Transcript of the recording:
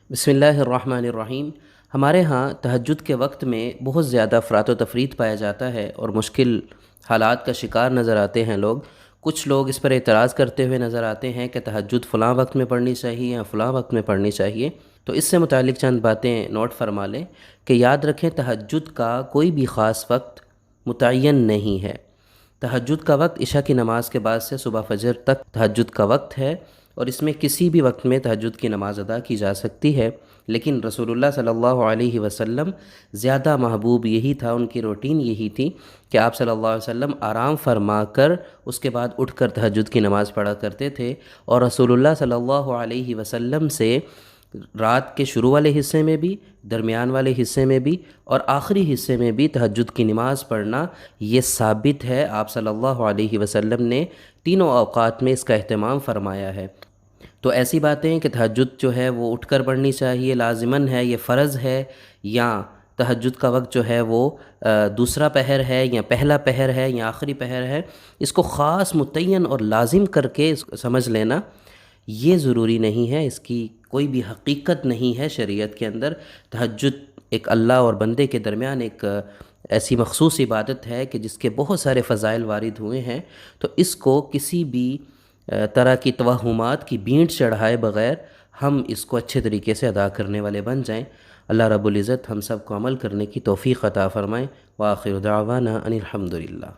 بسم اللہ الرحمن الرحیم۔ ہمارے ہاں تہجد کے وقت میں بہت زیادہ افراط و تفریط پایا جاتا ہے اور مشکل حالات کا شکار نظر آتے ہیں لوگ۔ کچھ لوگ اس پر اعتراض کرتے ہوئے نظر آتے ہیں کہ تہجد فلاں وقت میں پڑھنی چاہیے یا فلاں وقت میں پڑھنی چاہیے۔ تو اس سے متعلق چند باتیں نوٹ فرما لیں کہ یاد رکھیں تہجد کا کوئی بھی خاص وقت متعین نہیں ہے۔ تہجد کا وقت عشاء کی نماز کے بعد سے صبح فجر تک تہجد کا وقت ہے، اور اس میں کسی بھی وقت میں تہجد کی نماز ادا کی جا سکتی ہے، لیکن رسول اللہ صلی اللہ علیہ وسلم زیادہ محبوب یہی تھا، ان کی روٹین یہی تھی کہ آپ صلی اللہ علیہ وسلم آرام فرما کر اس کے بعد اٹھ کر تہجد کی نماز پڑھا کرتے تھے، اور رسول اللہ صلی اللہ علیہ وسلم سے رات کے شروع والے حصے میں بھی، درمیان والے حصے میں بھی اور آخری حصے میں بھی تہجد کی نماز پڑھنا یہ ثابت ہے۔ آپ صلی اللہ علیہ وسلم نے تینوں اوقات میں اس کا اہتمام فرمایا ہے۔ تو ایسی باتیں ہیں کہ تہجد جو ہے وہ اٹھ کر پڑھنی چاہیے، لازماً ہے، یہ فرض ہے، یا تہجد کا وقت جو ہے وہ دوسرا پہر ہے یا پہلا پہر ہے یا آخری پہر ہے، اس کو خاص متعین اور لازم کر کے اس کو سمجھ لینا یہ ضروری نہیں ہے، اس کی کوئی بھی حقیقت نہیں ہے شریعت کے اندر۔ تہجد ایک اللہ اور بندے کے درمیان ایک ایسی مخصوص عبادت ہے کہ جس کے بہت سارے فضائل وارد ہوئے ہیں، تو اس کو کسی بھی طرح کی توہمات کی بینٹ چڑھائے بغیر ہم اس کو اچھے طریقے سے ادا کرنے والے بن جائیں۔ اللہ رب العزت ہم سب کو عمل کرنے کی توفیق عطا فرمائیں۔ وآخر دعوانا ان الحمد للہ۔